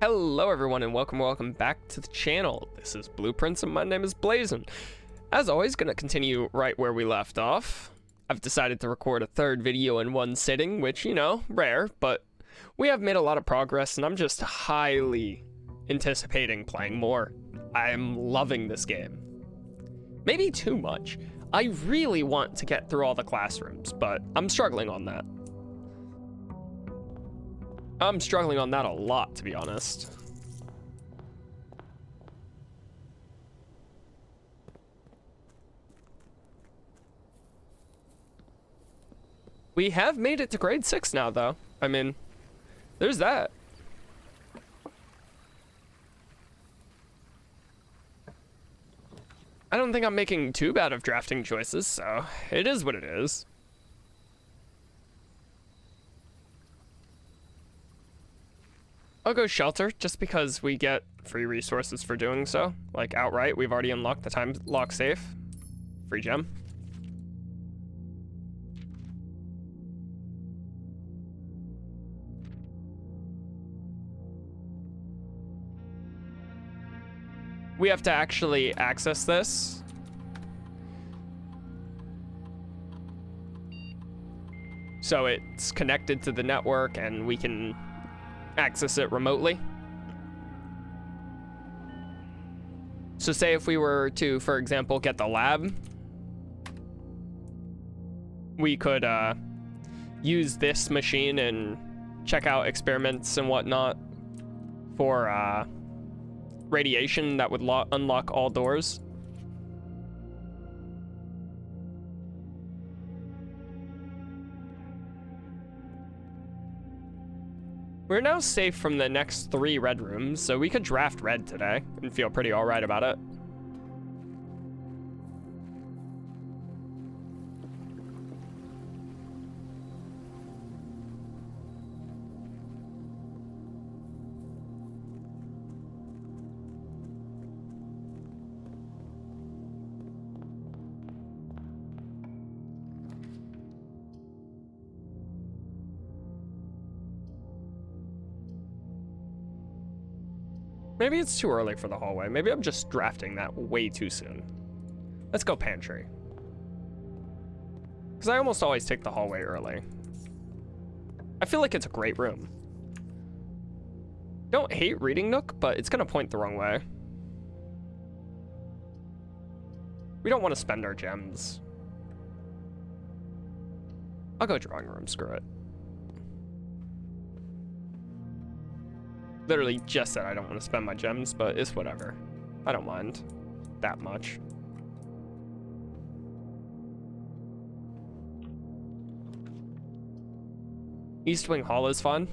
Hello everyone and welcome back to the channel. This is Blueprints and my name is Blazin. As always, gonna continue right where we left off. I've decided to record a third video in one sitting, which, you know, rare, but we have made a lot of progress and I'm just highly anticipating playing more. I'm loving this game. Maybe too much. I really want to get through all the classrooms, but I'm struggling on that. I'm struggling on that a lot, to be honest. We have made it to grade 6 now, though. I mean, there's that. I don't think I'm making too bad of drafting choices, so it is what it is. I'll go shelter, just because we get free resources for doing so. Like, outright, we've already unlocked the time lock safe. Free gem. We have to actually access this. So it's connected to the network and we can access it remotely. So say if we were to, for example, get the lab, we could use this machine and check out experiments and whatnot for radiation that would unlock all doors. We're now safe from the next 3 red rooms, so we could draft red today and feel pretty alright about it. Maybe it's too early for the hallway. Maybe I'm just drafting that way too soon. Let's go pantry. Because I almost always take the hallway early. I feel like it's a great room. Don't hate reading Nook, but it's gonna point the wrong way. We don't want to spend our gems. I'll go drawing room, screw it. Literally just said I don't want to spend my gems, but it's whatever. I don't mind that much. East Wing Hall is fun.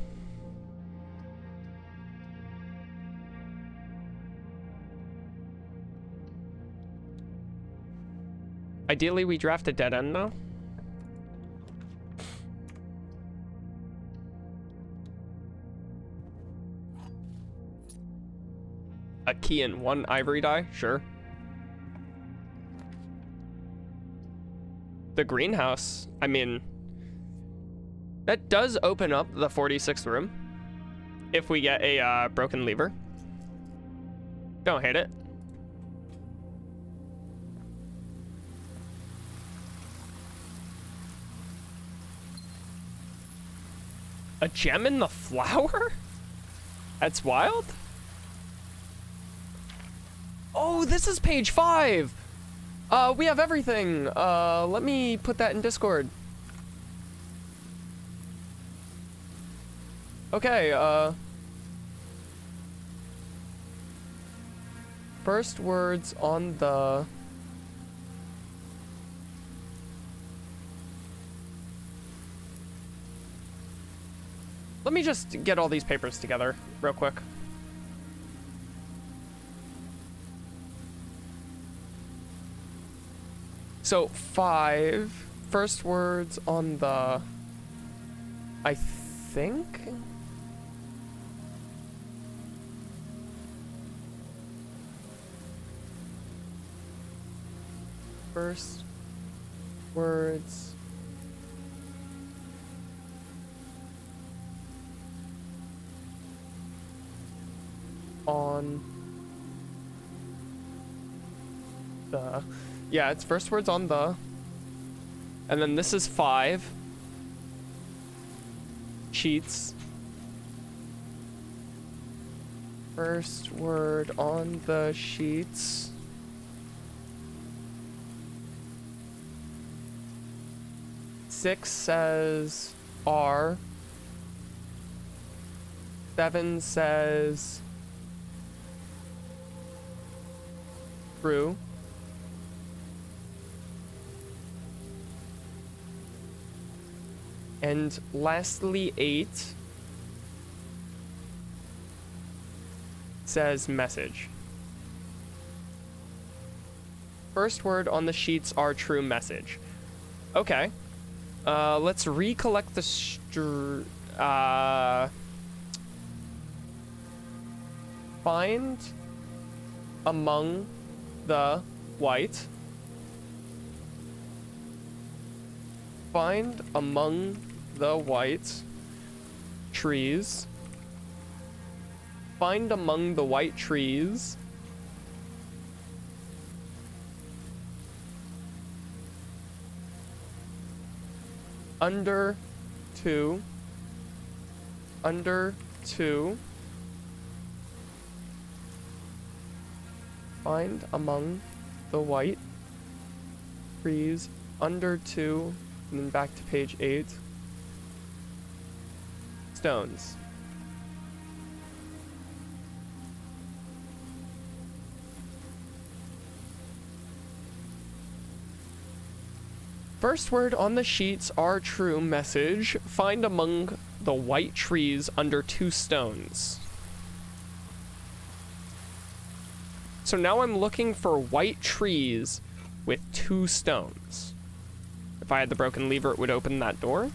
Ideally, we draft a dead end now. A key and 1 ivory die, sure. The greenhouse, I mean, that does open up the 46th room if we get a broken lever. Don't hate it. A gem in the flower? That's wild. Oh, this is page 5. We have everything. Let me put that in Discord. Okay, first words on the... Let me just get all these papers together real quick. So 5 first words on the, I think. First words on the. Yeah, it's first words on the. And then this is 5 sheets. First word on the sheets. Six says R. 7 says true. And lastly, 8 says message. First word on the sheets are true message. Okay. Let's recollect the find among the white. Find among the white trees. Find among the white trees. Under 2. Under 2. Find among the white trees. Under 2. And then back to page 8. Stones. First word on the sheets are true message. Find among the white trees under 2 stones. So now I'm looking for white trees with 2 stones. If I had the broken lever, it would open that door.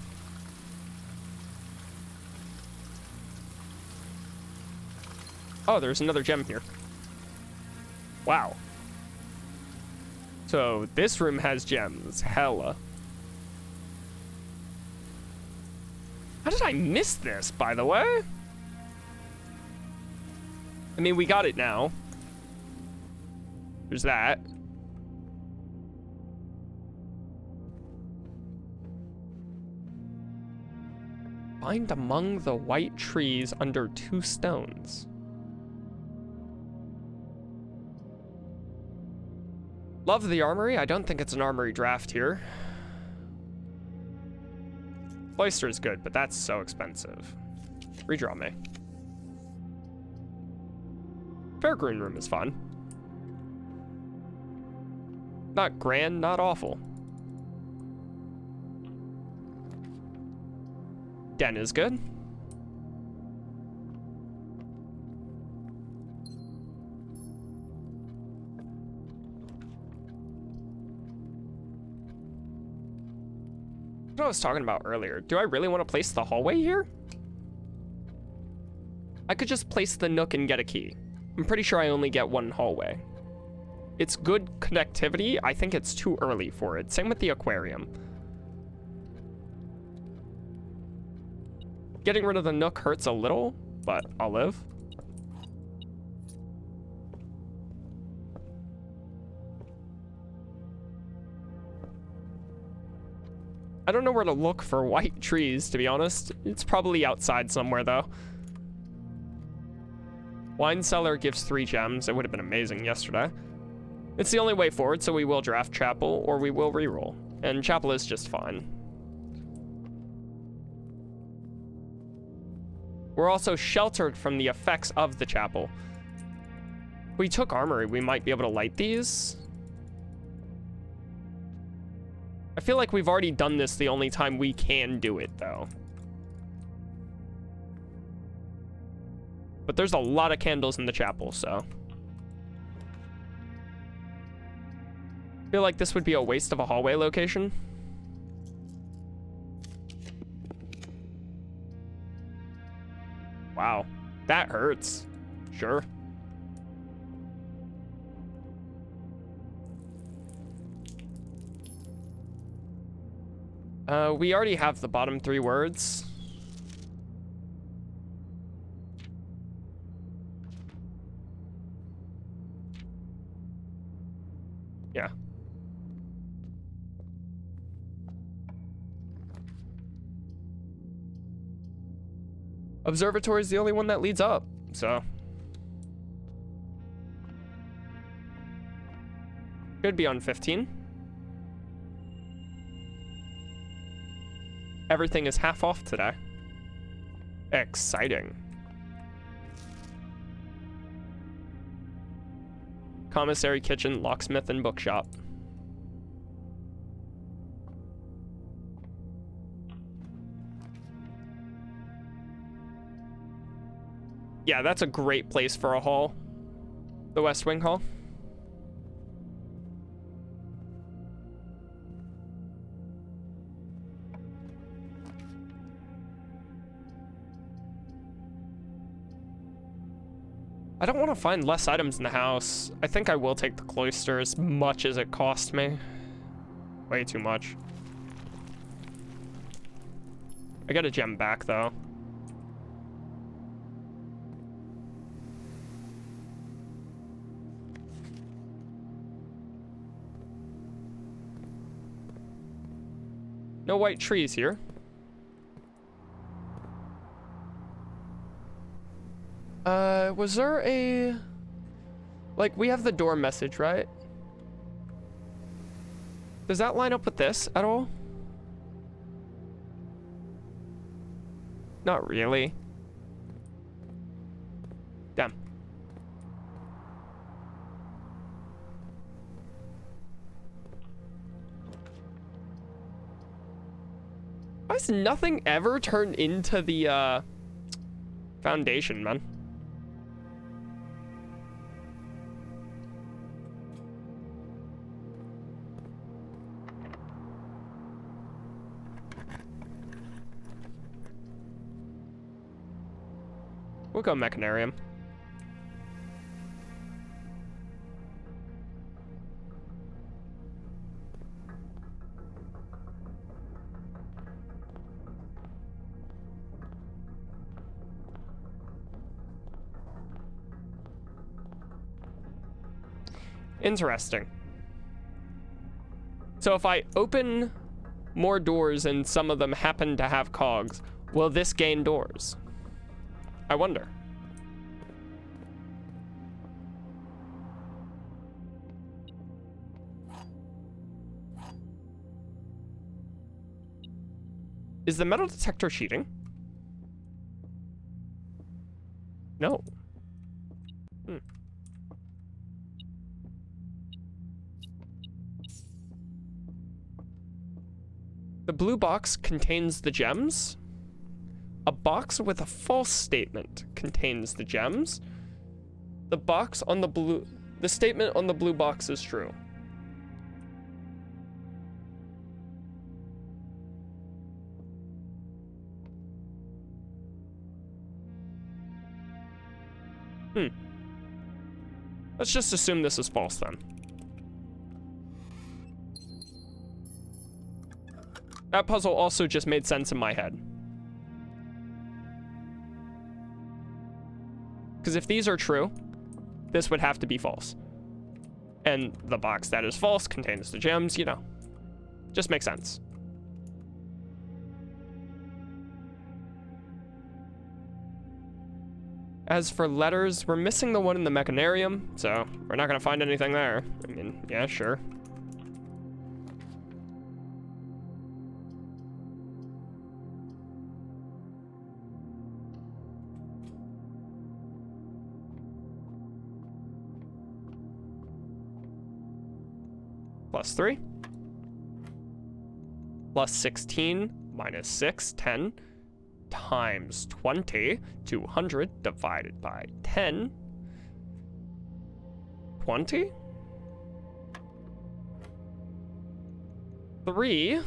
Oh, there's another gem here. Wow. So this room has gems. Hella. How did I miss this, by the way? I mean, we got it now. There's that. Find among the white trees under 2 stones. Love the armory. I don't think it's an armory draft here. Cloister is good, but that's so expensive. Redraw me. Fairgreen room is fun. Not grand, not awful. Den is good. What I was talking about earlier. Do I really want to place the hallway here? I could just place the nook and get a key. I'm pretty sure I only get 1 hallway. It's good connectivity. I think it's too early for it. Same with the aquarium. Getting rid of the nook hurts a little, but I'll live. I don't know where to look for white trees, to be honest. It's probably outside somewhere, though. Wine cellar gives 3 gems. It would have been amazing yesterday. It's the only way forward, so we will draft chapel, or we will reroll. And chapel is just fine. We're also sheltered from the effects of the chapel. If we took armory, we might be able to light these. I feel like we've already done this the only time we can do it, though. But there's a lot of candles in the chapel, so. I feel like this would be a waste of a hallway location. Wow, that hurts. Sure. We already have the bottom 3 words. Yeah. Observatory is the only one that leads up, so. Could be on 15. Everything is half off today. Exciting. Commissary, kitchen, locksmith, and bookshop. Yeah, that's a great place for a hall. The West Wing Hall. I don't want to find less items in the house. I think I will take the cloister as much as it cost me. Way too much. I got a gem back, though. No white trees here. Was there a... Like, we have the door message, right? Does that line up with this at all? Not really. Damn. Why has nothing ever turned into the, foundation, man? We'll go Mechanarium. Interesting. So if I open more doors and some of them happen to have cogs, will this gain doors? I wonder. Is the metal detector cheating? No. The blue box contains the gems. A box with a false statement contains the gems. The statement on the blue box is true. Let's just assume this is false then. That puzzle also just made sense in my head. Because if these are true, this would have to be false. And the box that is false contains the gems, you know. Just makes sense. As for letters, we're missing the one in the Mechanarium, so we're not gonna find anything there. I mean, yeah, sure. Plus 3. Plus 16, minus 6, 10. Times 20, 200 divided by 10. 20. 3.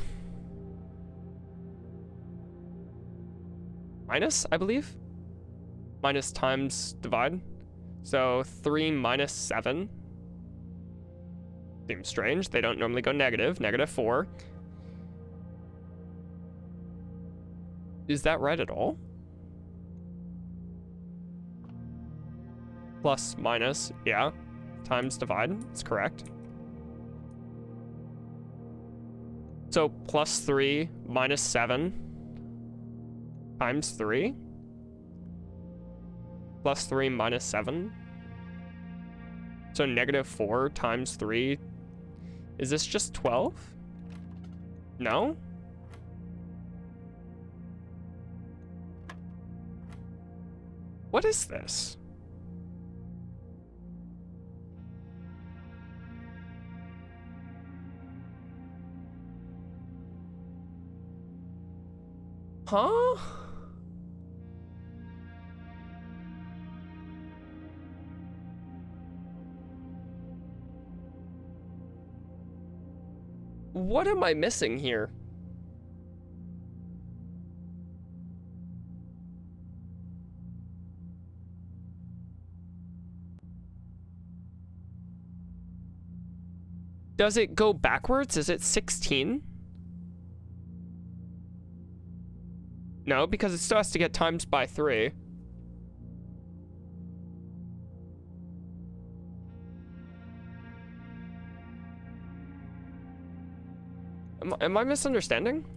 Minus, I believe. Minus times divide. So 3 minus 7. Seems strange. They don't normally go negative. Negative 4. Is that right at all? Plus, minus, yeah. Times, divide. It's correct. So plus 3 minus 7 times 3. Plus 3 minus 7. So negative 4 times 3. Is this just 12? No? What is this? Huh? What am I missing here? Does it go backwards? Is it 16? No, because it still has to get times by 3. Am I misunderstanding?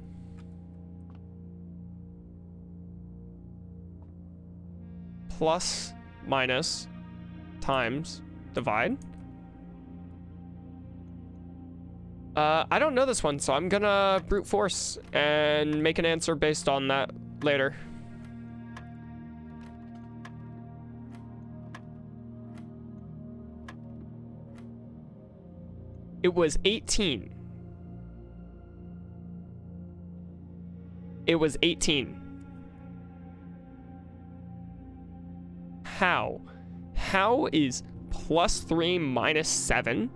Plus, minus, times, divide. I don't know this one, so I'm gonna brute force and make an answer based on that later. It was 18. It was 18. How? How is plus 3 minus 7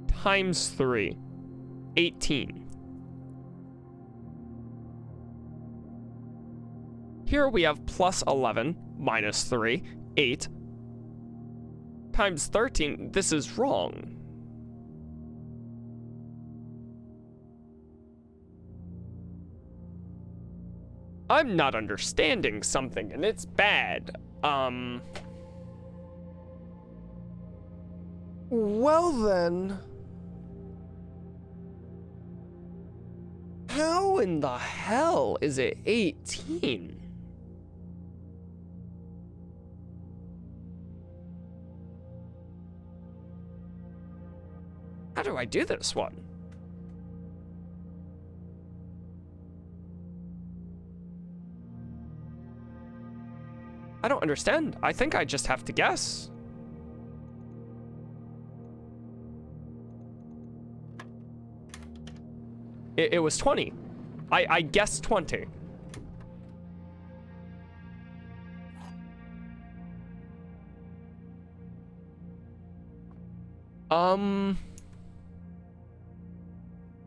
times 3? 18. Here we have plus 11 minus 3, 8. Times 13, this is wrong. I'm not understanding something, and it's bad. Well then... How in the hell is it 18? How do I do this one? I don't understand. I think I just have to guess. It was 20. I guessed 20.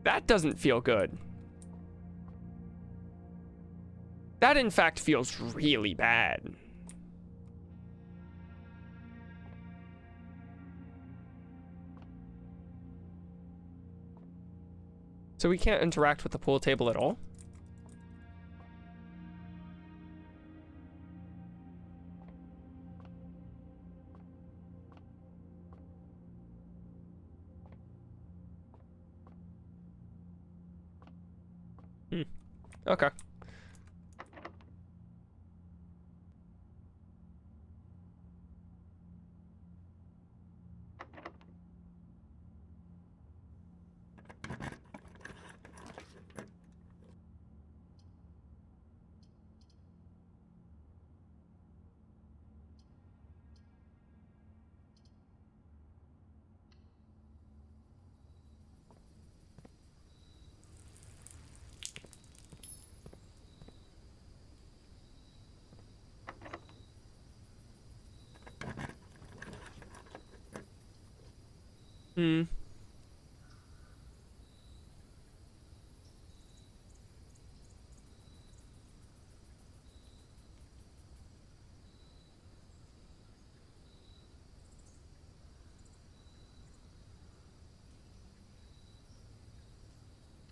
That doesn't feel good. That in fact feels really bad. So we can't interact with the pool table at all? Okay.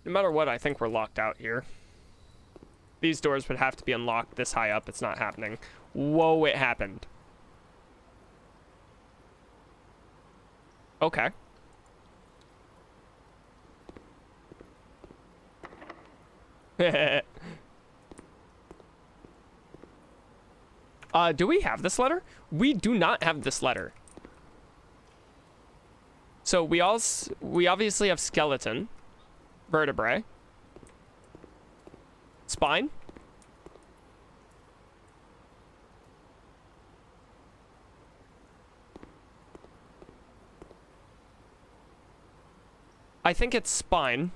No matter what, I think we're locked out here. These doors would have to be unlocked this high up. It's not happening. Whoa, it happened. Okay. Do we have this letter? We do not have this letter. So we obviously have skeleton, vertebrae, spine. I think it's spine.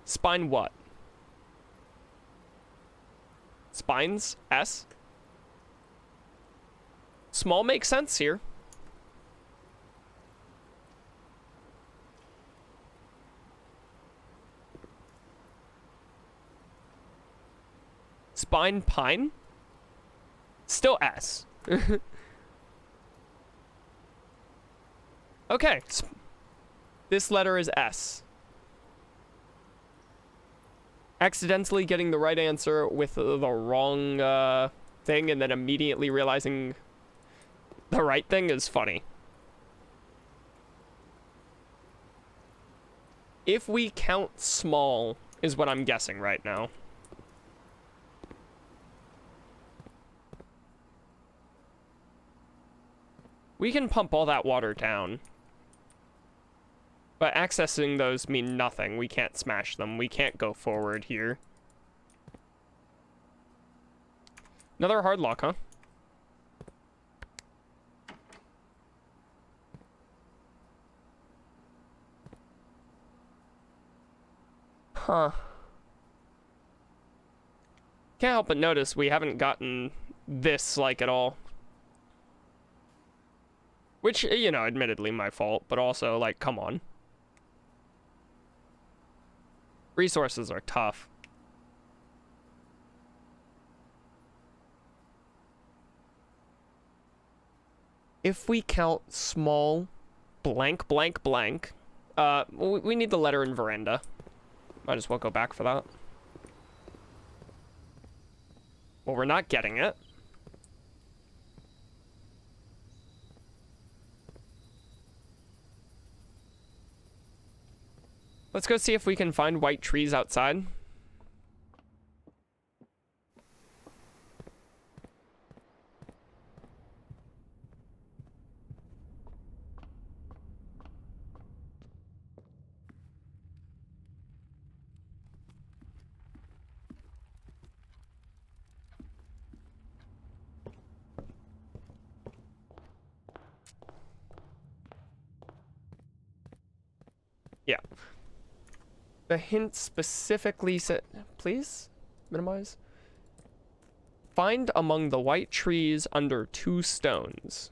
Spine what? Spines? S? Small makes sense here. Spine pine? Still S. Okay. This letter is S. Accidentally getting the right answer with the wrong thing and then immediately realizing the right thing is funny. If we count small is what I'm guessing right now. We can pump all that water down. But accessing those mean nothing. We can't smash them. We can't go forward here. Another hard lock, huh? Huh. Can't help but notice we haven't gotten this, like, at all. Which, you know, admittedly my fault, but also, like, come on. Resources are tough. If we count small blank blank blank, we need the letter in veranda. Might as well go back for that. Well, we're not getting it. Let's go see if we can find white trees outside. Yeah. The hint specifically said, please minimize. Find among the white trees under 2 stones.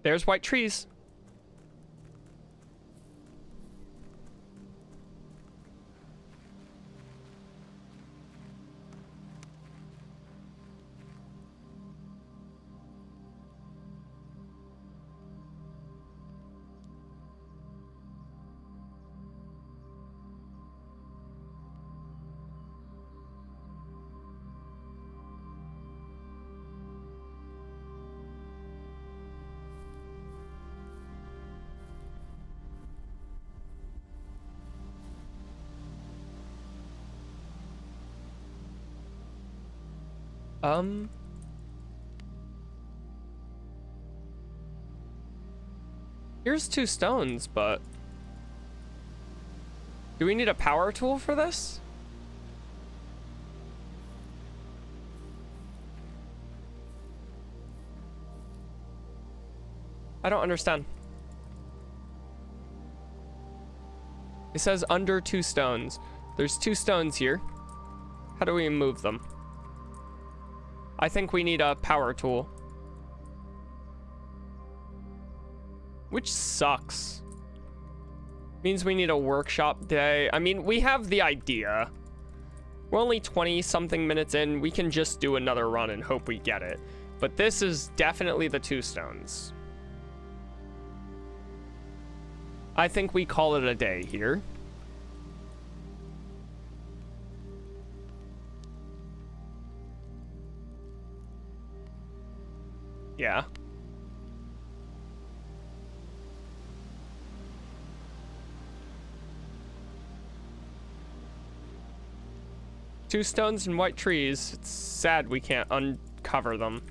There's white trees. Here's 2 stones, but do we need a power tool for this? I don't understand. It says under 2 stones. There's 2 stones here. How do we move them? I think we need a power tool. Which sucks. Means we need a workshop day. I mean, we have the idea. We're only 20-something minutes in. We can just do another run and hope we get it. But this is definitely the 2 stones. I think we call it a day here. Yeah. Two stones and white trees. It's sad we can't uncover them.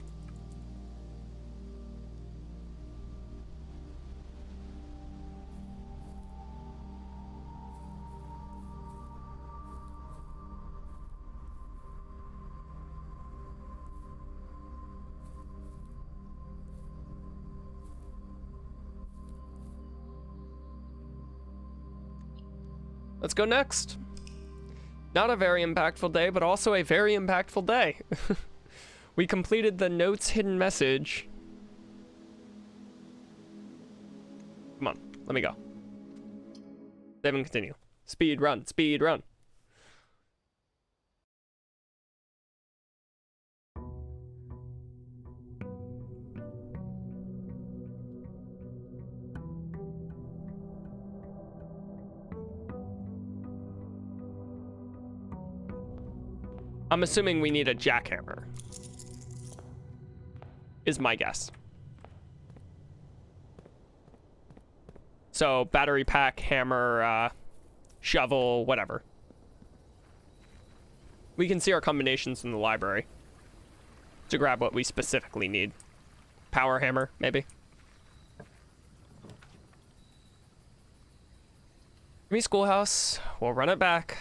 Let's go next. Not a very impactful day, but also a very impactful day. We completed the notes hidden message. Come on, let me go. Save and continue. Speed run, speed run. I'm assuming we need a jackhammer, is my guess. So battery pack, hammer, shovel, whatever. We can see our combinations in the library to grab what we specifically need. Power hammer, maybe. Give me schoolhouse. We'll run it back.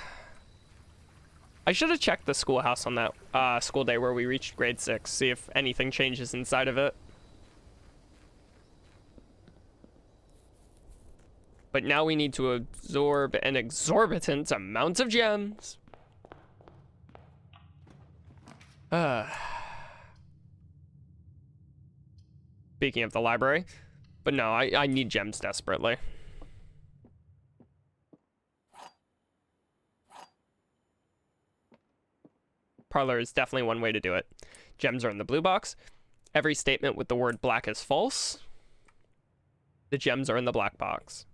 I should have checked the schoolhouse on that school day where we reached grade 6, see if anything changes inside of it. But now we need to absorb an exorbitant amount of gems. Speaking of the library. But no, I need gems desperately. Parlor is definitely one way to do it. Gems are in the blue box. Every statement with the word black is false. The gems are in the black box.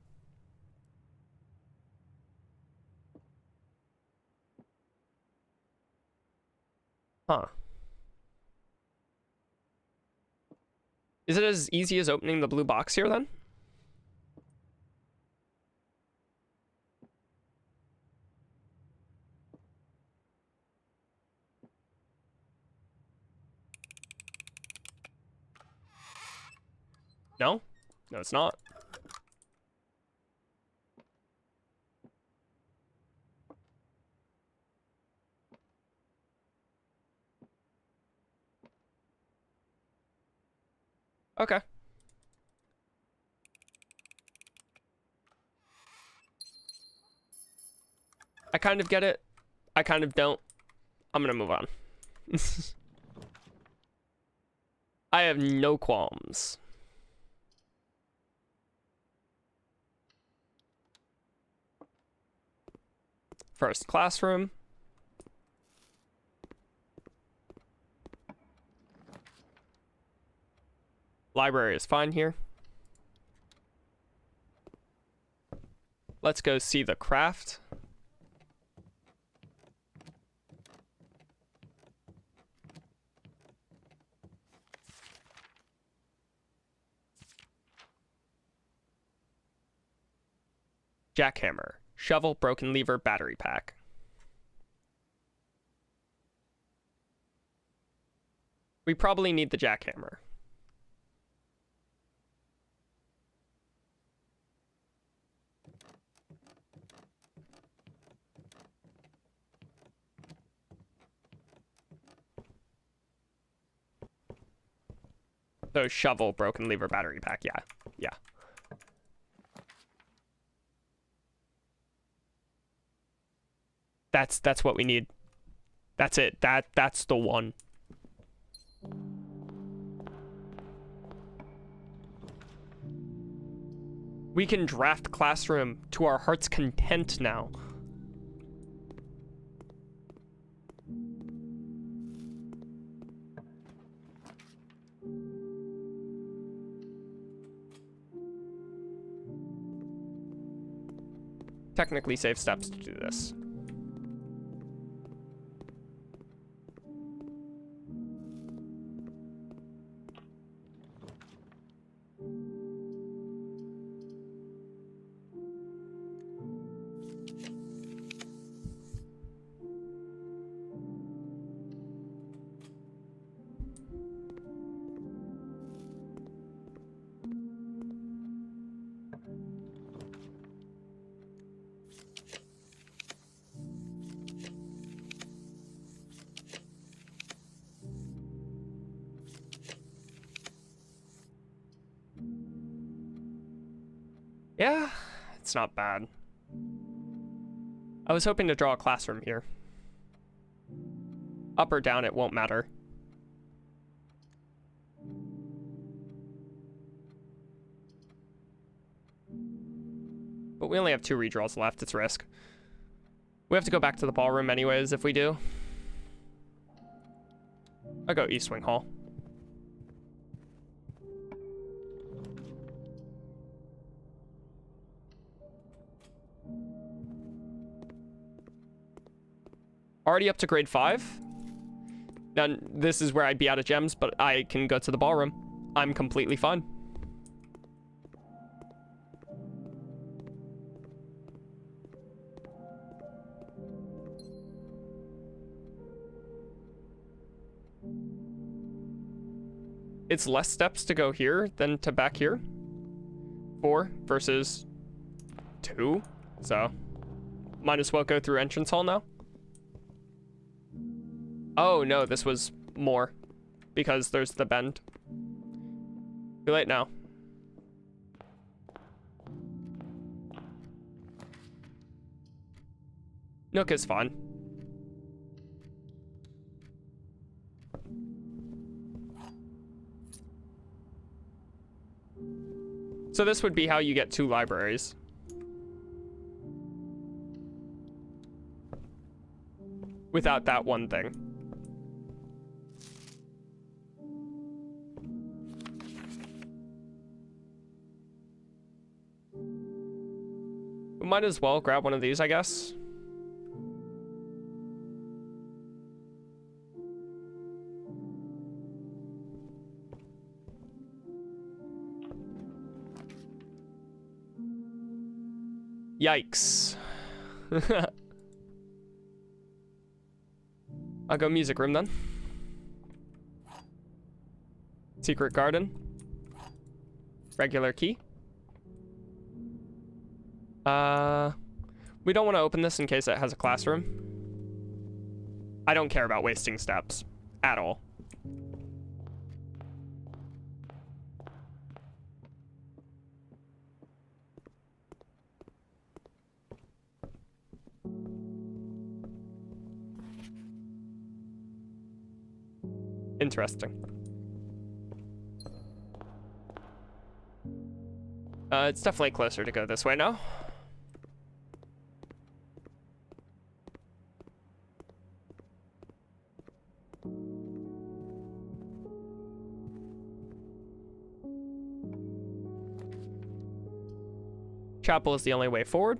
Huh. Is it as easy as opening the blue box here then? No? No, it's not. Okay. I kind of get it. I kind of don't. I'm gonna move on. I have no qualms. First classroom. Library is fine here. Let's go see the craft. Jackhammer, shovel, broken lever, battery pack. We probably need the jackhammer. So shovel, broken lever, battery pack. Yeah, yeah. That's what we need. That's it. That's the one. We can draft classroom to our heart's content now. Technically save steps to do this. It's not bad. I was hoping to draw a classroom here. Up or down, it won't matter. But we only have 2 redraws left. It's risk. We have to go back to the ballroom anyways if we do. I'll go East Wing Hall. Already up to grade 5. Now, this is where I'd be out of gems, but I can go to the ballroom. I'm completely fine. It's less steps to go here than to back here. 4 versus 2. So, might as well go through entrance hall now. Oh no, this was more because there's the bend. Too late now. Nook is fine. So this would be how you get 2 libraries. Without that one thing. We might as well grab one of these, I guess. Yikes. I'll go music room then. Secret garden. Regular key. We don't want to open this in case it has a classroom. I don't care about wasting steps at all. Interesting. It's definitely closer to go this way now. Chapel is the only way forward.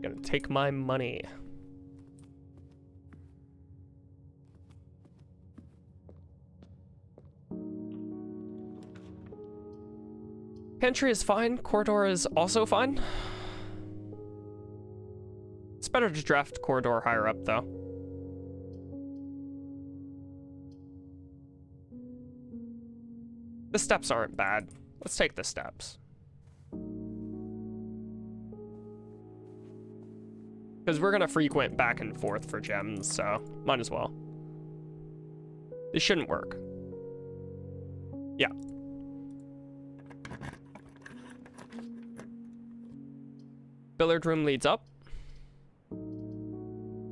Gonna take my money. Pantry is fine. Corridor is also fine. It's better to draft corridor higher up, though. The steps aren't bad. Let's take the steps. Because we're going to frequent back and forth for gems, so might as well. This shouldn't work. Yeah. Billiard room leads up.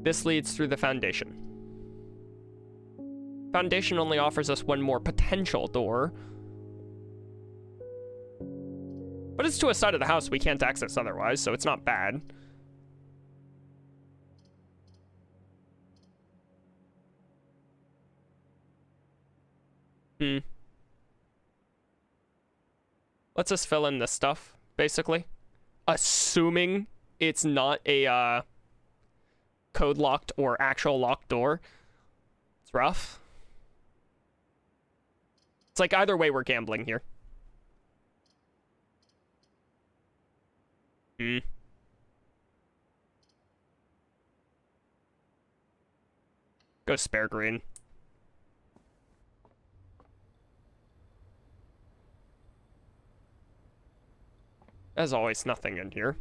This leads through the foundation. Foundation only offers us one more potential door. But it's to a side of the house we can't access otherwise, so it's not bad. Let's just fill in this stuff, basically. Assuming it's not a code locked or actual locked door. It's rough. It's like either way we're gambling here. Go spare green. As always, nothing in here.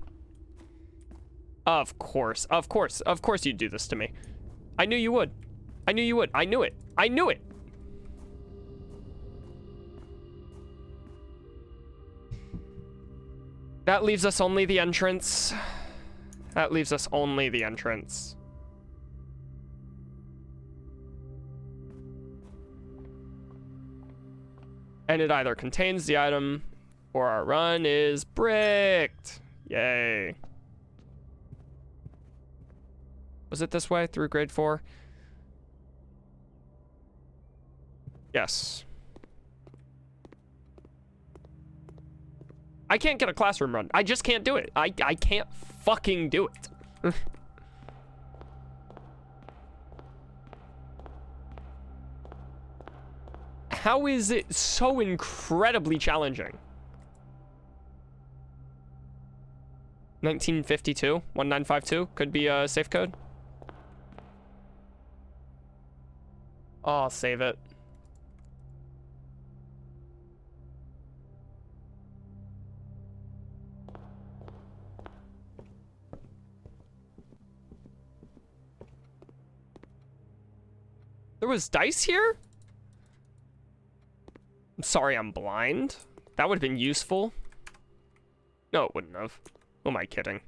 Of course you'd do this to me. I knew you would. I knew you would. I knew it. I knew it. That leaves us only the entrance. That leaves us only the entrance. And it either contains the item or our run is bricked. Yay. Was it this way through grade 4? Yes. I can't get a classroom run. I just can't do it. I can't fucking do it. How is it so incredibly challenging? 1952, 1952 could be a safe code. Oh, I'll save it. There was dice here? I'm sorry I'm blind. That would have been useful. No, it wouldn't have. Who am I kidding?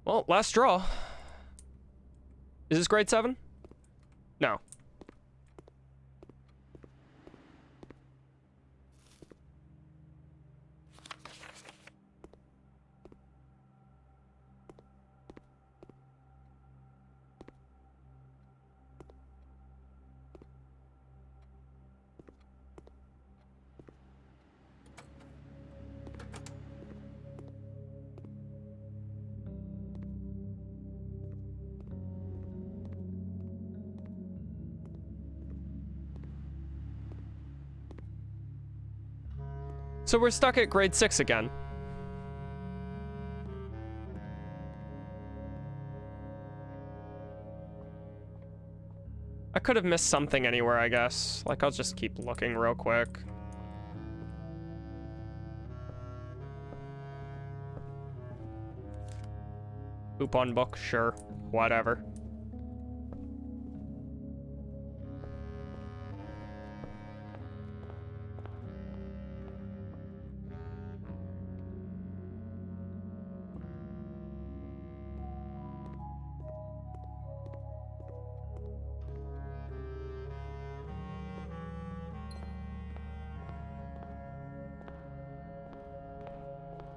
Well, last draw. Is this grade 7? No. So we're stuck at grade 6 again. I could have missed something anywhere, I guess. Like, I'll just keep looking real quick. Coupon book, sure. Whatever.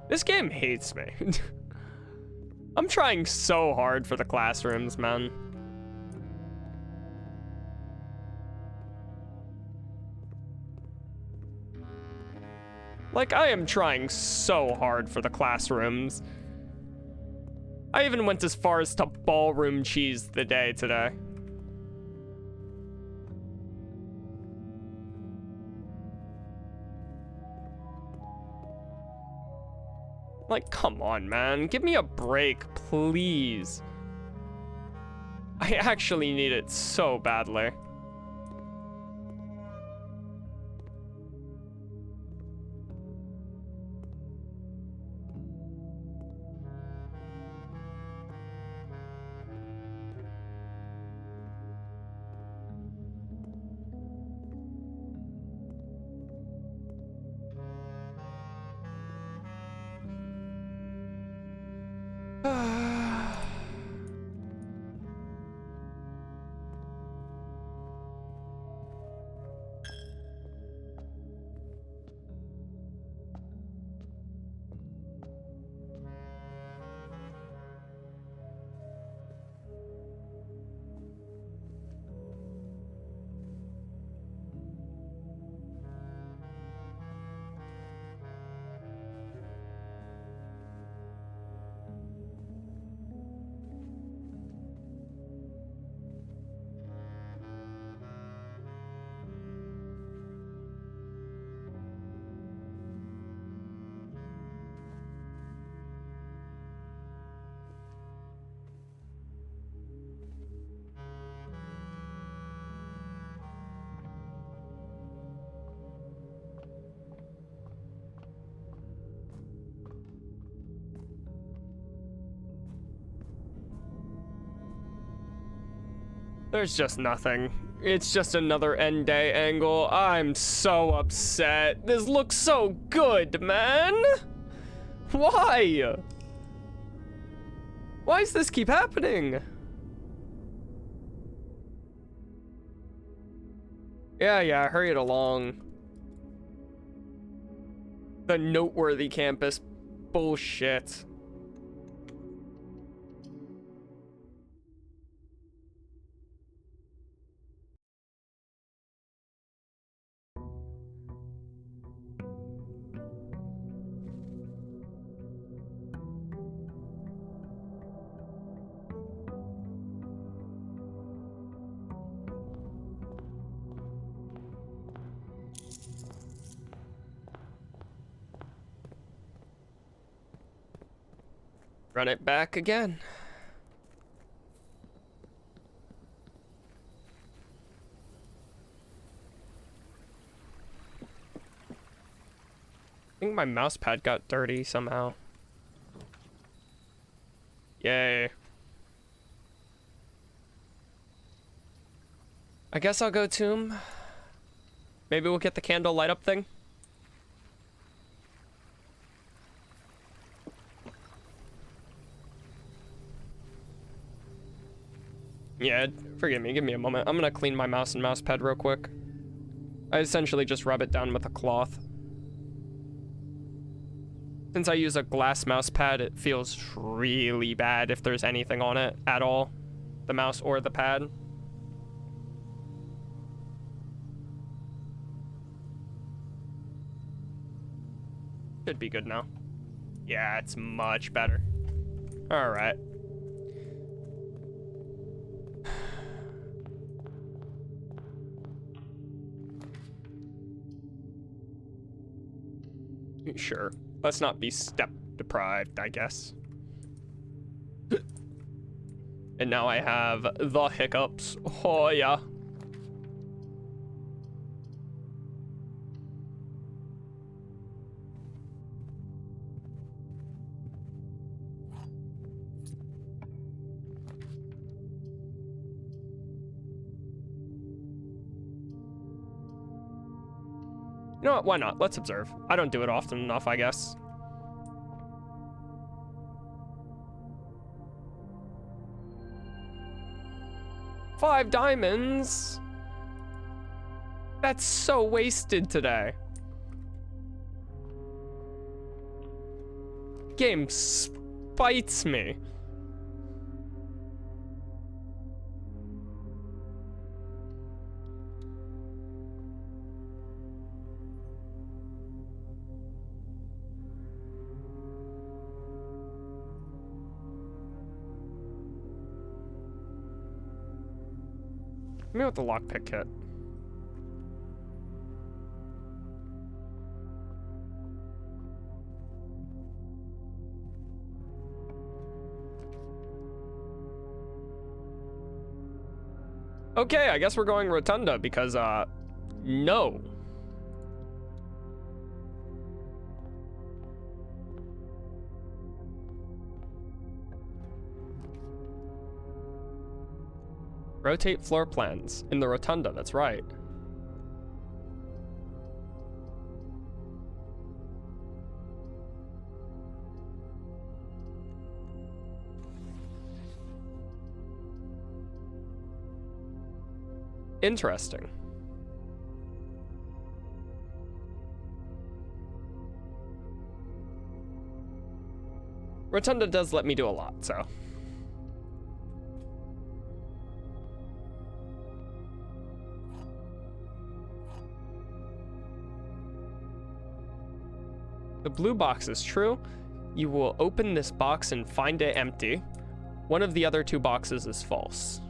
This game hates me. I'm trying so hard for the classrooms, man. Like, I am trying so hard for the classrooms. I even went as far as to ballroom cheese the day today. Like, come on, man. Give me a break, please. I actually need it so badly. There's just nothing. It's just another end day angle. I'm so upset. This looks so good, man. Why? Why does this keep happening? Yeah, hurry it along. The noteworthy campus bullshit. Run it back again. I think my mouse pad got dirty somehow. Yay. I guess I'll go tomb. Maybe we'll get the candle light up thing. Yeah, forgive me, give me a moment. I'm gonna clean my mouse and mouse pad real quick. I essentially just rub it down with a cloth. Since I use a glass mouse pad, it feels really bad if there's anything on it at all. The mouse or the pad. Should be good now. Yeah, it's much better. All right. Sure. Let's not be step deprived, I guess. And now I have the hiccups. Oh, yeah. You know what? Why not? Let's observe. I don't do it often enough, I guess. $5 diamonds. That's so wasted today. Game spites me. Hit me with the lockpick kit. Okay, I guess we're going Rotunda because, no. Rotate floor plans in the Rotunda, that's right. Interesting. Rotunda does let me do a lot, so. The blue box is true. You will open this box and find it empty. One of the other two boxes is false.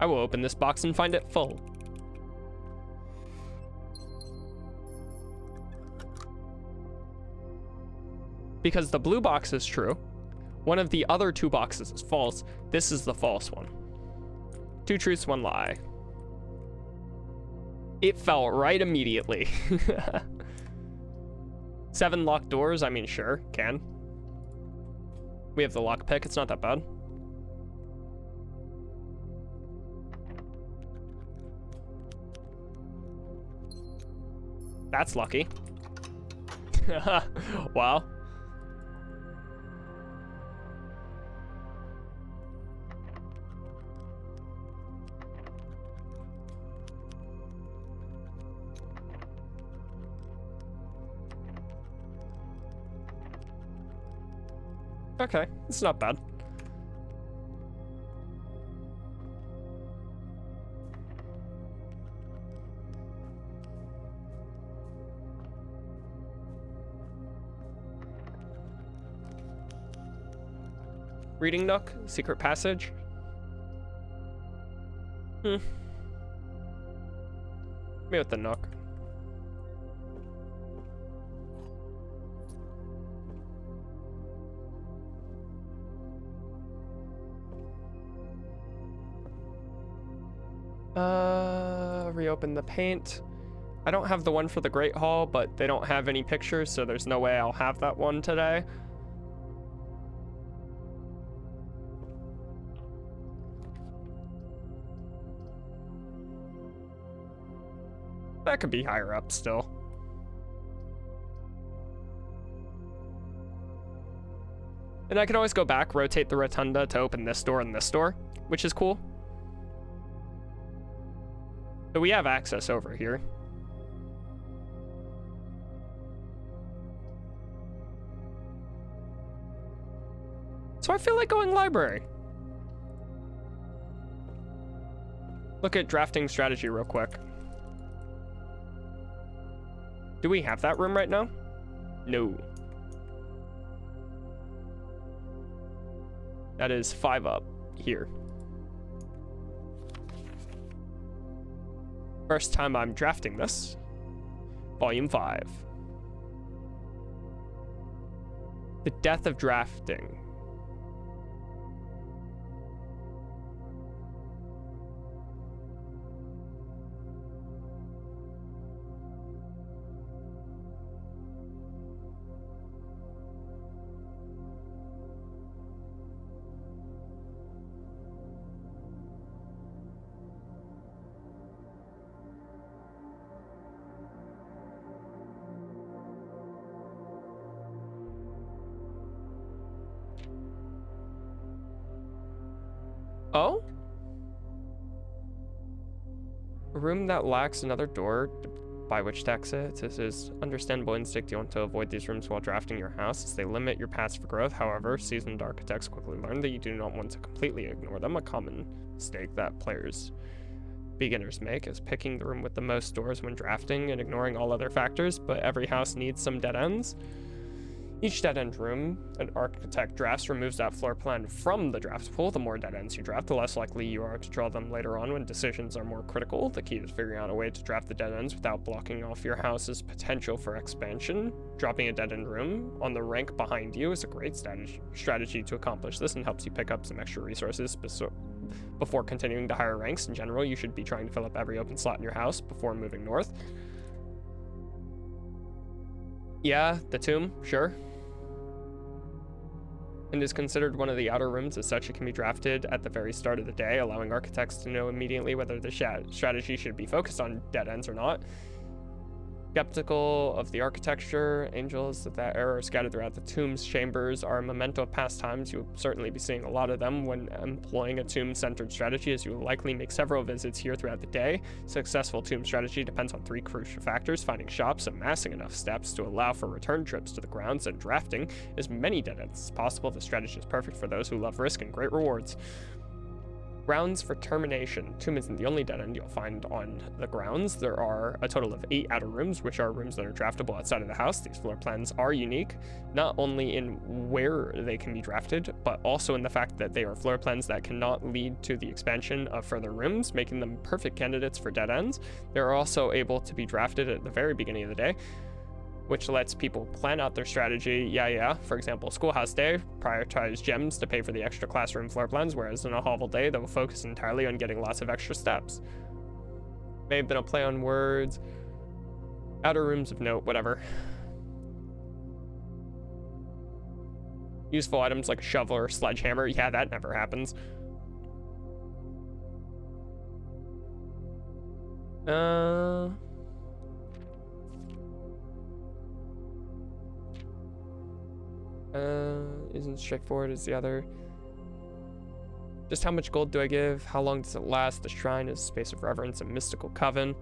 I will open this box and find it full. Because the blue box is true. One of the other two boxes is false. This is the false one. 2 truths, 1 lie. It fell right immediately. 7 locked doors, I mean, sure, can. We have the lockpick, it's not that bad. That's lucky. Wow. Okay, it's not bad. Reading nook, secret passage. Me with the nook. Reopen the paint. I don't have the one for the Great Hall, but they don't have any pictures, so there's no way I'll have that one today. That could be higher up still. And I can always go back, rotate the rotunda to open this door and this door, which is cool. So we have access over here. So I feel like going library. Look at drafting strategy real quick. Do we have that room right now? No. That is 5 up here. First time I'm drafting this. Volume 5. The death of drafting. Oh? A room that lacks another door by which to exit. This is understandable instinct. You want to avoid these rooms while drafting your house as they limit your paths for growth. However, seasoned architects quickly learn that you do not want to completely ignore them. A common mistake that beginners make is picking the room with the most doors when drafting and ignoring all other factors, but every house needs some dead ends. Each dead-end room an architect drafts removes that floor plan from the draft pool. The more dead ends you draft, the less likely you are to draw them later on when decisions are more critical. The key is figuring out a way to draft the dead ends without blocking off your house's potential for expansion. Dropping a dead-end room on the rank behind you is a great strategy to accomplish this and helps you pick up some extra resources before continuing to higher ranks. In general, you should be trying to fill up every open slot in your house before moving north. Yeah, the tomb, sure. And is considered one of the outer rooms. As such, it can be drafted at the very start of the day, allowing architects to know immediately whether the strategy should be focused on dead ends or not. Skeptical of the architecture, angels of that era are scattered throughout the tomb's chambers are a memento of past times. You will certainly be seeing a lot of them when employing a tomb-centered strategy, as you will likely make several visits here throughout the day. Successful tomb strategy depends on 3 crucial factors: finding shops, amassing enough steps to allow for return trips to the grounds, and drafting as many dead ends as possible. The strategy is perfect for those who love risk and great rewards. Grounds for termination. Tomb isn't the only dead end you'll find on the grounds. There are a total of 8 outer rooms, which are rooms that are draftable outside of the house. These floor plans are unique, not only in where they can be drafted, but also in the fact that they are floor plans that cannot lead to the expansion of further rooms, making them perfect candidates for dead ends. They're also able to be drafted at the very beginning of the day, which lets people plan out their strategy. For example, Schoolhouse Day, prioritize gems to pay for the extra classroom floor plans, whereas in a Hovel Day, they'll focus entirely on getting lots of extra steps. May have been a play on words. Outer rooms of note, whatever. Useful items like a shovel or a sledgehammer. Yeah, that never happens. Isn't straightforward as the other. Just how much gold do I give? How long does it last? The shrine is a space of reverence, a mystical coven.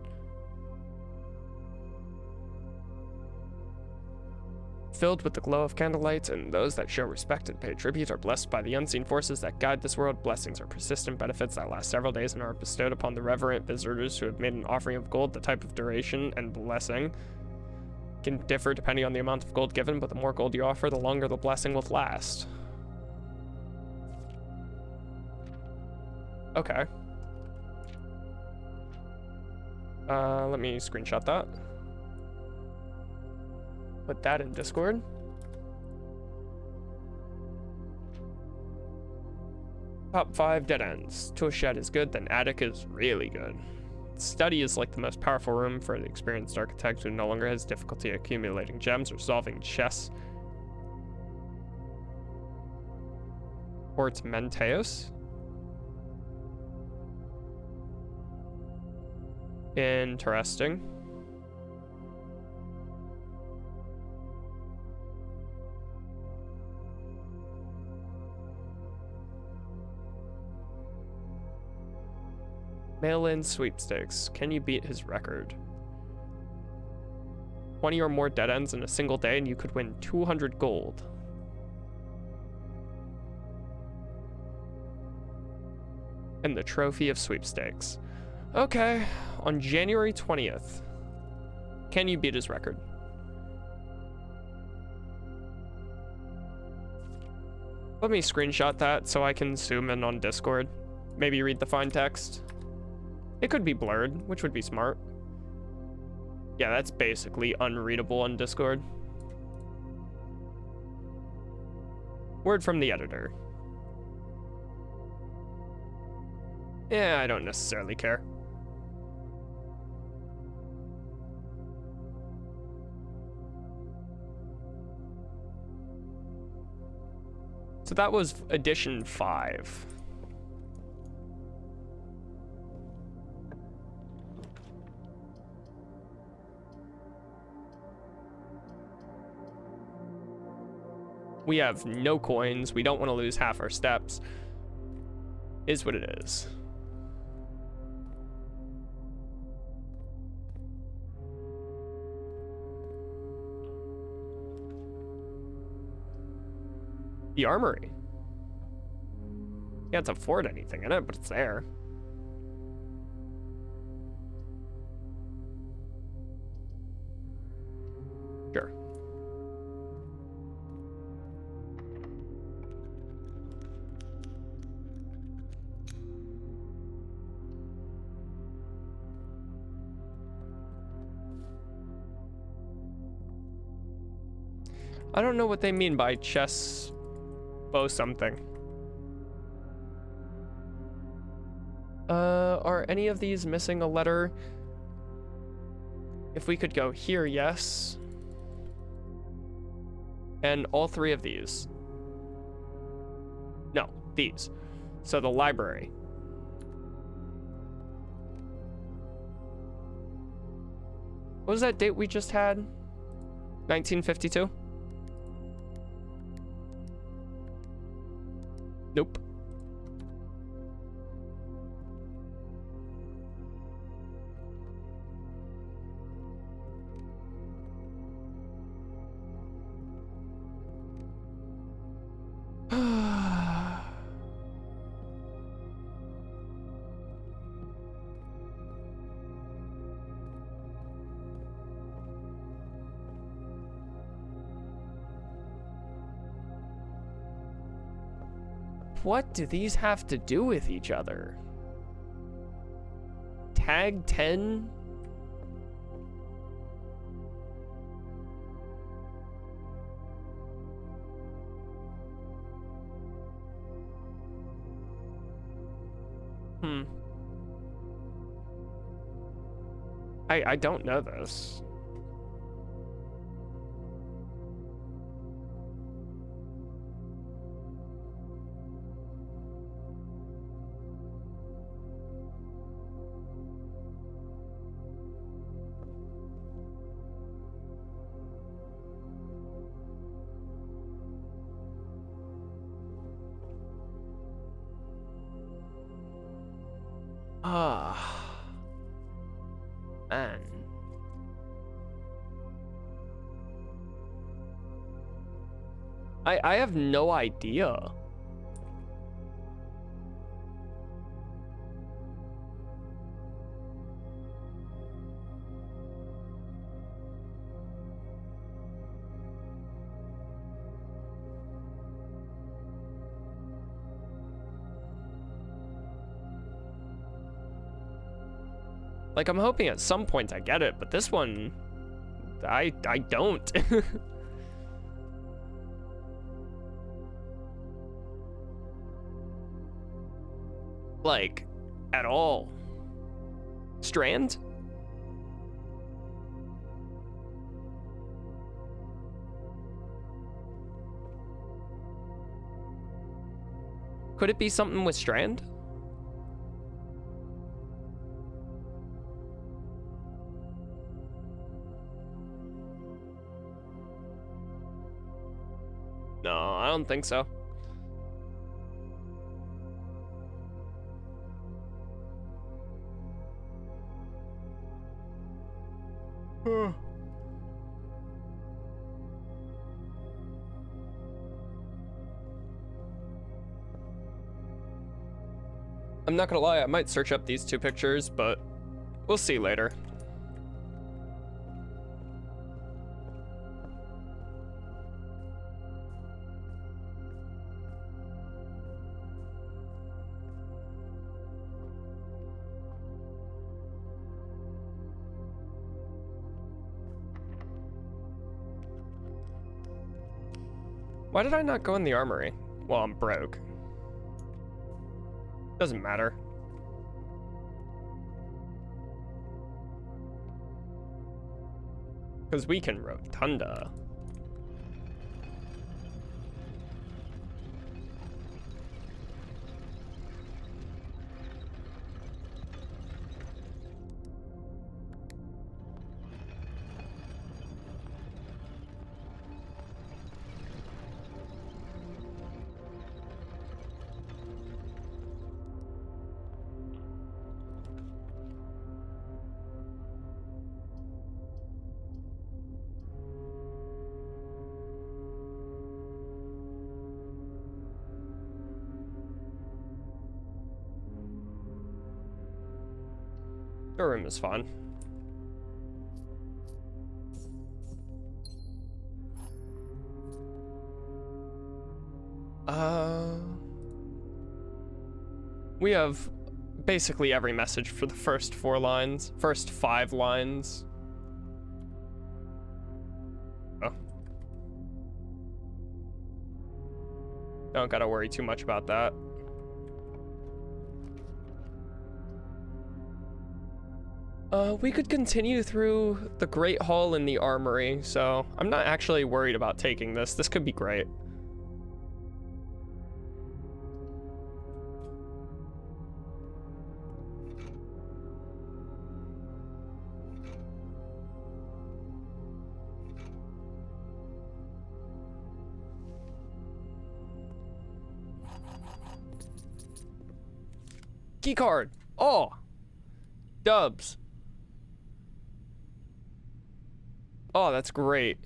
Filled with the glow of candlelight, and those that show respect and pay tribute are blessed by the unseen forces that guide this world. Blessings are persistent benefits that last several days and are bestowed upon the reverent visitors who have made an offering of gold. The type of duration and blessing can differ depending on the amount of gold given, but the more gold you offer, the longer the blessing will last. Okay. Let me screenshot that. Put that in Discord. Top 5 dead ends. Tool shed is good, then attic is really good. Study is like the most powerful room for the experienced architect who no longer has difficulty accumulating gems or solving chess. Port Menteos. Interesting. Mail-in sweepstakes. Can you beat his record? 20 or more dead ends in a single day and you could win 200 gold. And the trophy of sweepstakes. Okay, on January 20th. Can you beat his record? Let me screenshot that so I can zoom in on Discord. Maybe read the fine text. It could be blurred, which would be smart. Yeah, that's basically unreadable on Discord. Word from the editor. Yeah, I don't necessarily care. So that was edition 5. We have no coins. We don't want to lose half our steps. Is what it is. The armory. Can't afford anything in it, but it's there. Sure. I don't know what they mean by chess bow something. Are any of these missing a letter? If we could go here, yes. And all 3 of these. No, these. So the library. What was that date we just had? 1952? Nope. What do these have to do with each other? Tag 10? I don't know this. Ah, man. I have no idea. Like, I'm hoping at some point I get it, but this one, I don't. Like, at all. Strand? Could it be something with Strand? No, I don't think so. I'm not gonna lie, I might search up these two pictures, but we'll see later. Why did I not go in the armory? Well, I'm broke. Doesn't matter. Because we can rotunda. The room is fun. We have basically every message for the first 4 lines, first 5 lines. Oh. Don't gotta worry too much about that. We could continue through the Great Hall in the Armory, so I'm not actually worried about taking this. This could be great. Keycard! Oh! Dubs. Oh, that's great.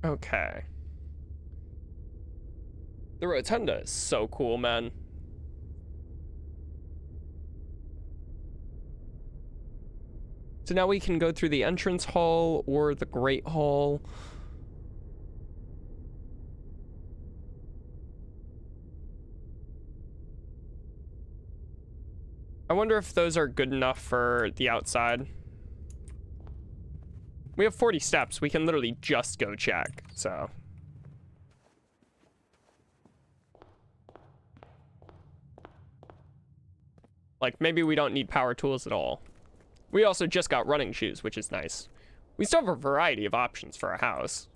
Okay. The rotunda is so cool, man. So now we can go through the entrance hall or the Great Hall. I wonder if those are good enough for the outside. We have 40 steps. We can literally just go check, so. Like, maybe we don't need power tools at all. We also just got running shoes, which is nice. We still have a variety of options for a house.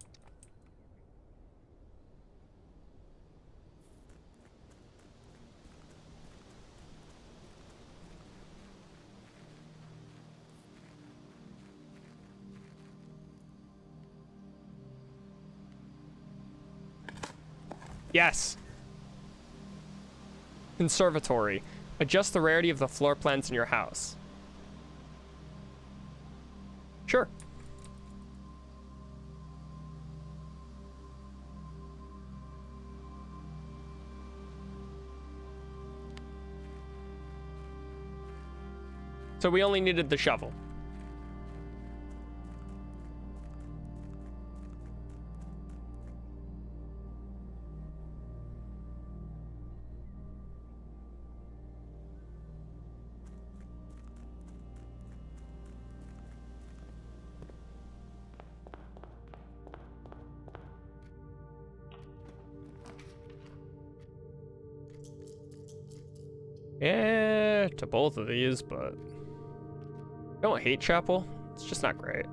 Yes. Conservatory. Adjust the rarity of the floor plans in your house. Sure. So we only needed the shovel. Yeah, to both of these, but I don't hate chapel. It's just not great.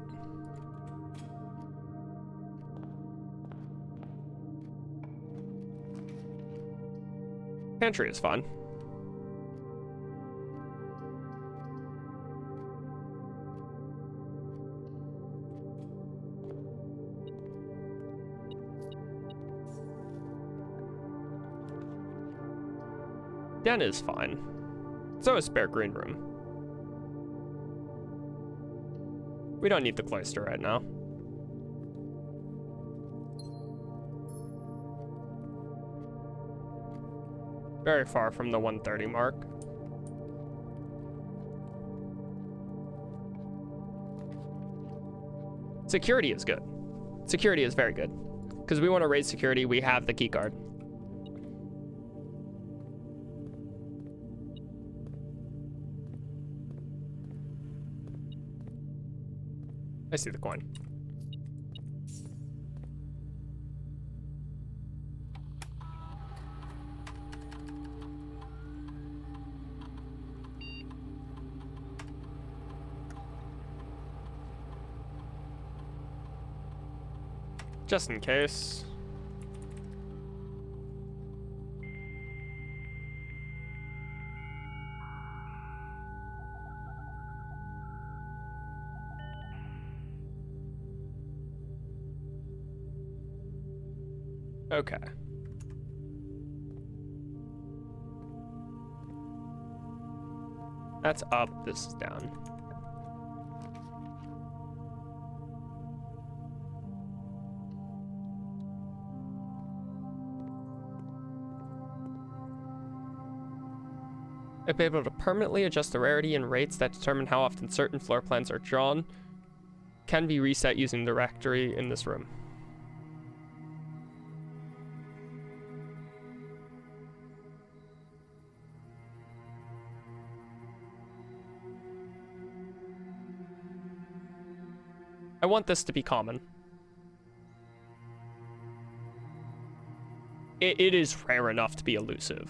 Pantry is fun. Den is fine. So is spare green room. We don't need the cloister right now. Very far from the 130 mark. Security is good. Security is very good. Because we want to raise security, we have the key card. I see the coin. Just in case. Okay. That's up, this is down. I'll be able to permanently adjust the rarity and rates that determine how often certain floor plans are drawn. Can be reset using the directory in this room. I want this to be common. It is rare enough to be elusive.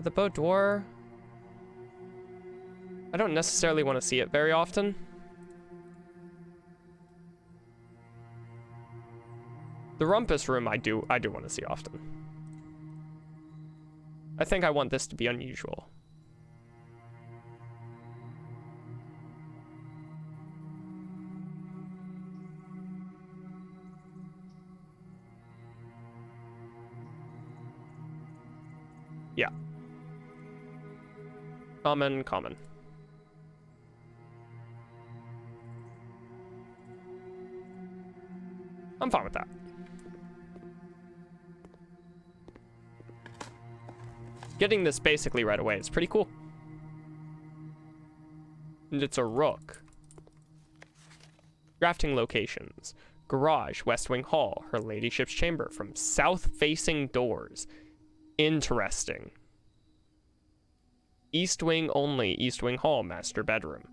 The boudoir. I don't necessarily want to see it very often. The rumpus room I do want to see often. I think I want this to be unusual. Yeah. Common, common. I'm fine with that. Getting this basically right away is pretty cool. And it's a rook. Crafting locations. Garage, West Wing Hall, her ladyship's chamber, from south-facing doors. Interesting. East Wing only, East Wing Hall, master bedroom.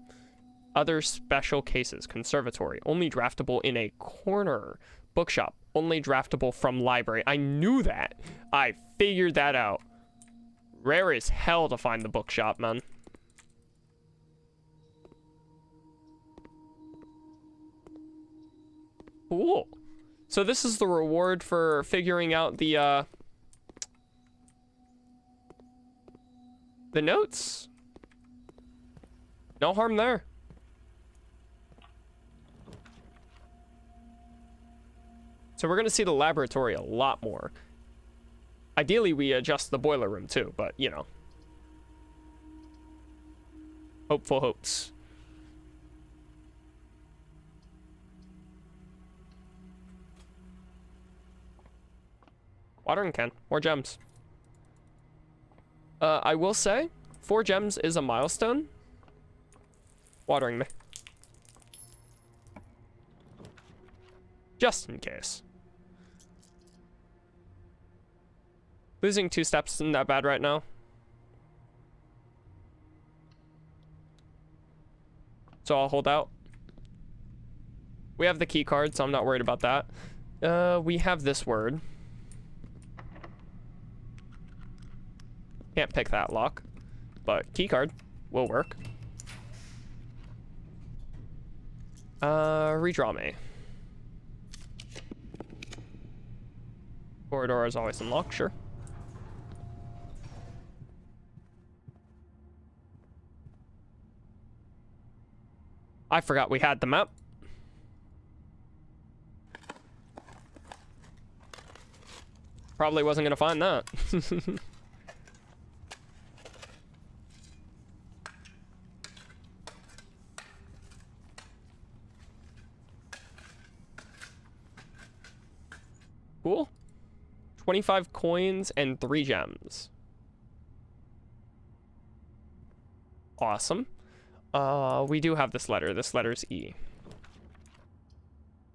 Other special cases, conservatory, only draftable in a corner. Bookshop, only draftable from library. I knew that. I figured that out. Rare as hell to find the bookshop, man. Cool. So this is the reward for figuring out the notes. No harm there. So we're gonna see the laboratory a lot more. Ideally, we adjust the boiler room too, but you know. Hopeful hopes. Watering can. More gems. I will say, 4 gems is a milestone. Watering me. Just in case. Losing 2 steps isn't that bad right now. So I'll hold out. We have the key card, so I'm not worried about that. We have this word. Can't pick that lock, but key card will work. Redraw me. Corridor is always unlocked, sure. I forgot we had the map. Probably wasn't gonna find that. Cool. 25 coins and 3 gems. Awesome. We do have this letter. This letter's E.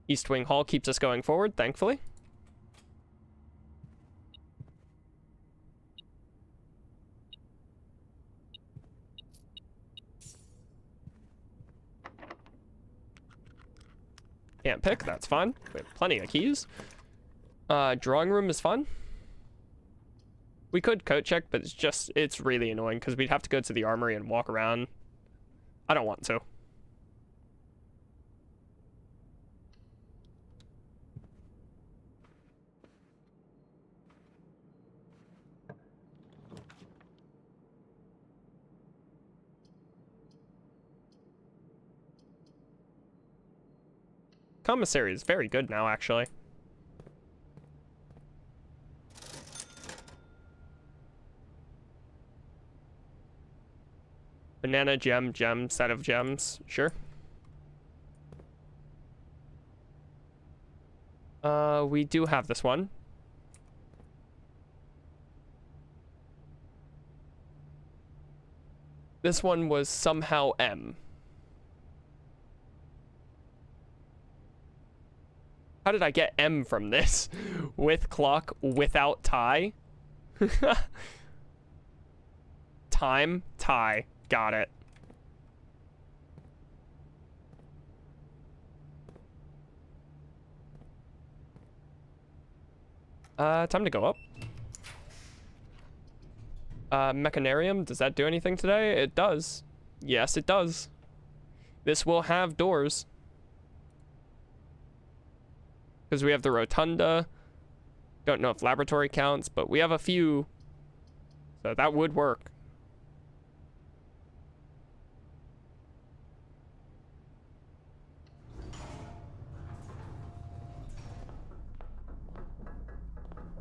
East Wing Hall keeps us going forward, thankfully. Can't pick, that's fine. We have plenty of keys. Drawing room is fun. We could coat check, but it's really annoying because we'd have to go to the armory and walk around. I don't want to. Commissary is very good now, actually. Banana, gem, set of gems. Sure. We do have this one. This one was somehow M. How did I get M from this? With clock, without tie? Time, tie. Got it. Time to go up. Mechanarium, does that do anything today? It does. Yes, it does. This will have doors. Because we have the rotunda. Don't know if laboratory counts, but we have a few. So that would work.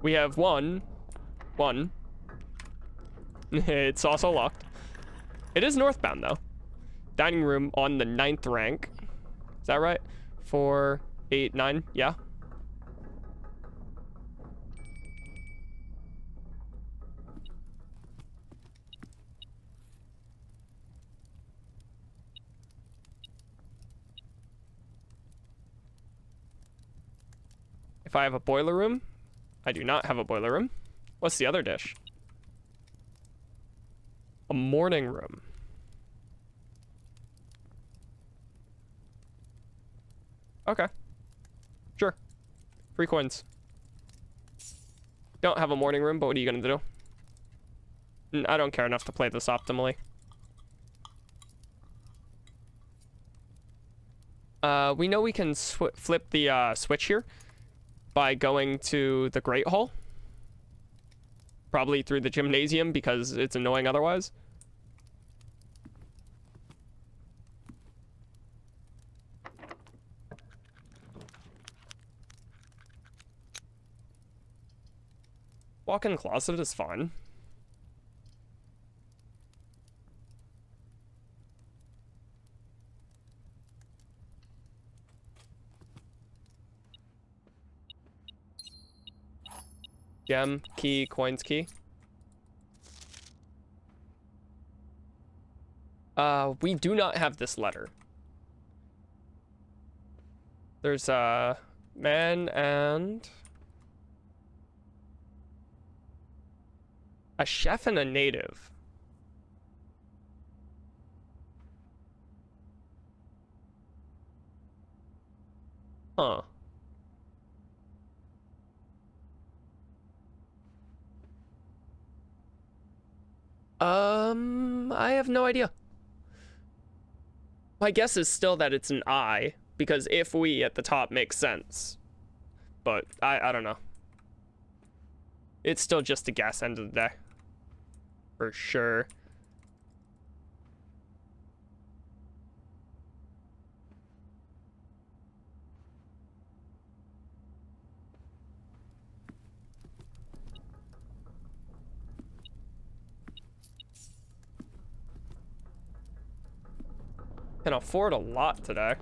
We have one. It's also locked. It is northbound, though. Dining room on the 9th rank. Is that right? 4, 8, 9, yeah. if I have a boiler room. I do not have a boiler room. What's the other dish? A morning room. Okay. Sure. Free coins. Don't have a morning room, but what are you gonna do? I don't care enough to play this optimally. We know we can flip the switch here by going to the Great Hall. Probably through the gymnasium because it's annoying otherwise. Walk-in closet is fine. Gem, key, coins, key. We do not have this letter. There's a man and a chef and a native. Huh. I have no idea. My guess is still that it's an I, because if we at the top makes sense. But I don't know. It's still just a guess end of the day. For sure. Can afford a lot today.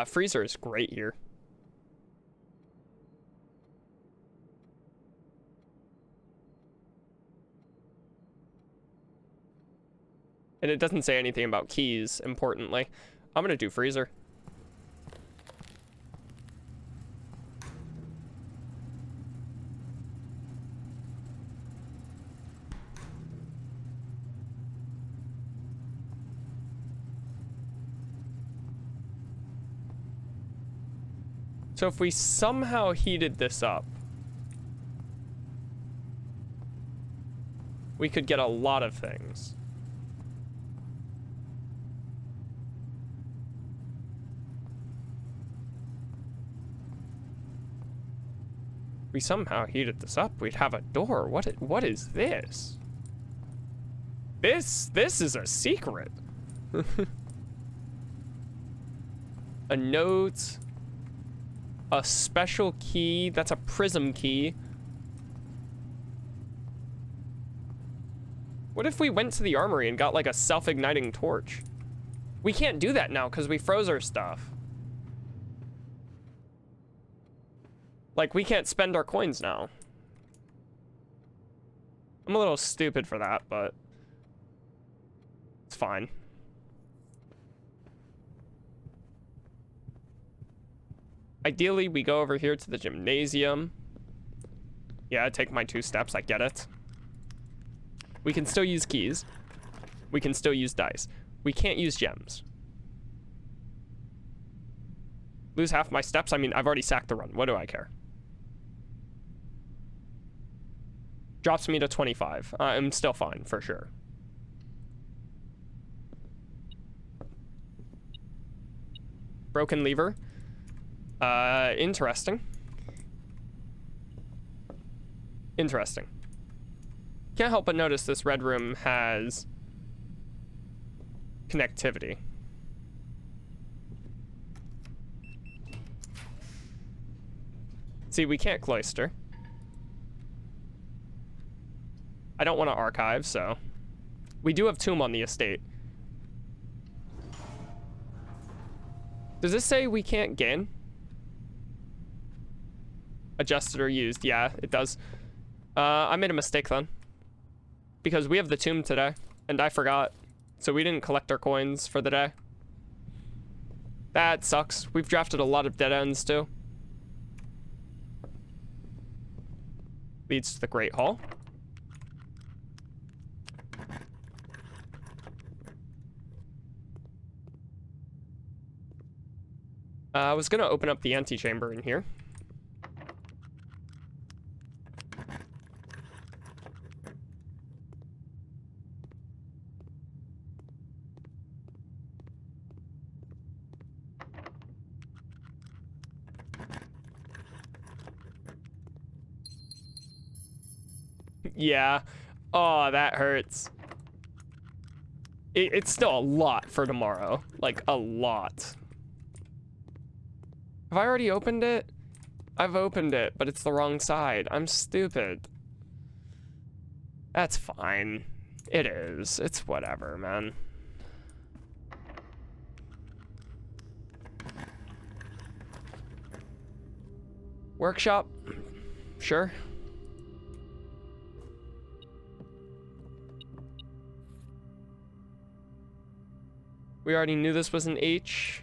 Freezer is great here. And it doesn't say anything about keys, importantly. I'm gonna do freezer. So if we somehow heated this up, we could get a lot of things. We somehow heated this up, we'd have a door. What is this? This is a secret. A note. A special key. That's a prism key. What if we went to the armory and got like a self-igniting torch? We can't do that now because we froze our stuff. Like, we can't spend our coins now. I'm a little stupid for that, but it's fine. Ideally, we go over here to the gymnasium. Yeah, take my 2 steps, I get it. We can still use keys. We can still use dice. We can't use gems. Lose half my steps? I mean, I've already sacked the run. What do I care? Drops me to 25. I'm still fine, for sure. Broken lever. Interesting. Interesting. Can't help but notice this red room has connectivity. See, we can't cloister. I don't want to archive, so. We do have tomb on the estate. Does this say we can't gain? adjusted or used. Yeah, it does. I made a mistake then. Because we have the tomb today, and I forgot. So we didn't collect our coins for the day. That sucks. We've drafted a lot of dead ends too. Leads to the Great Hall. I was gonna open up the antechamber in here. Yeah. Oh, that hurts. It's still a lot for tomorrow. Like, a lot. Have I already opened it? I've opened it, but it's the wrong side. I'm stupid. That's fine. It is. It's whatever, man. Workshop? Sure. We already knew this was an H.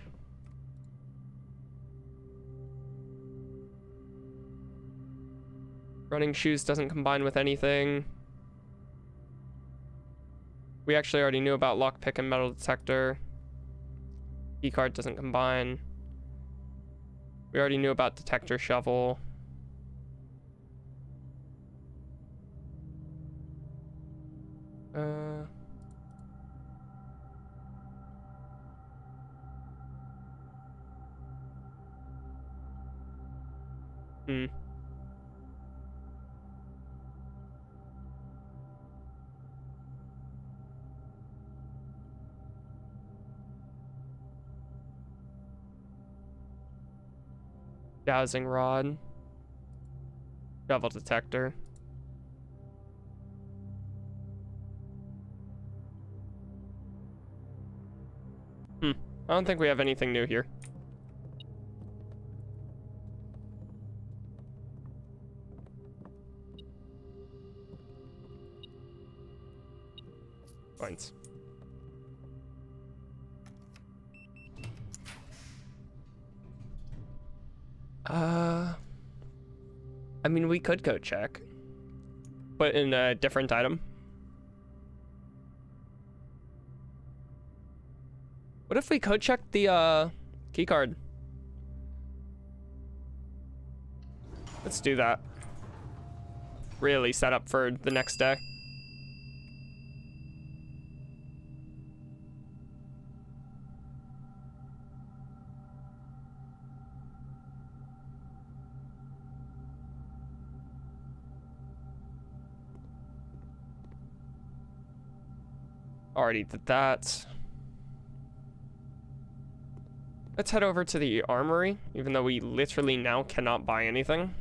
Running shoes doesn't combine with anything. We actually already knew about lockpick and metal detector. Keycard doesn't combine. We already knew about detector shovel. Dowsing rod. Shovel detector. I don't think we have anything new here. Points. I mean, we could go check. Put in a different item. What if we code check the key card? Let's do that. Really set up for the next day. Already did that. Let's head over to the armory, even though we literally now cannot buy anything.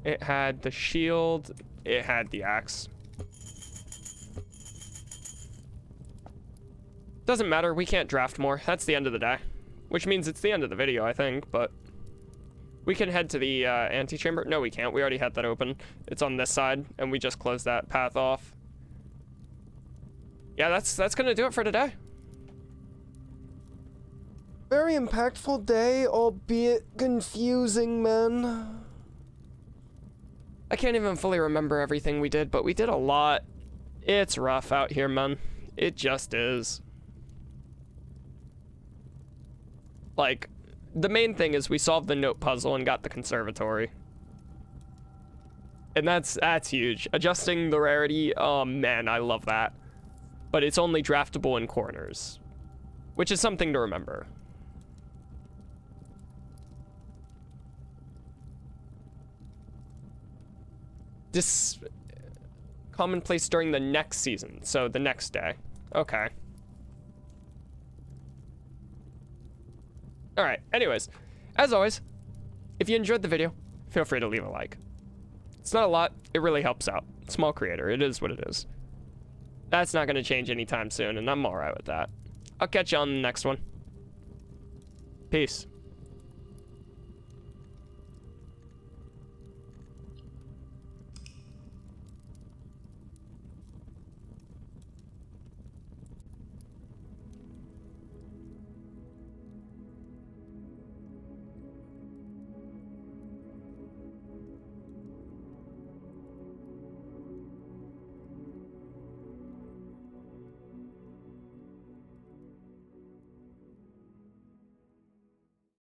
It had the shield, it had the axe. Doesn't matter, we can't draft more. That's the end of the day. Which means it's the end of the video, I think, but... We can head to the antechamber. No, we can't. We already had that open. It's on this side, and we just closed that path off. Yeah, that's gonna do it for today. Very impactful day, albeit confusing, man. I can't even fully remember everything we did, but we did a lot. It's rough out here, man. It just is. Like, the main thing is we solved the note puzzle and got the conservatory. And that's huge. Adjusting the rarity, oh man, I love that. But it's only draftable in corners, which is something to remember. This commonplace during the next season, so the next day. Okay. Alright, anyways, as always, if you enjoyed the video, feel free to leave a like. It's not a lot. It really helps out. Small creator. It is what it is. That's not going to change anytime soon, and I'm alright with that. I'll catch you on the next one. Peace.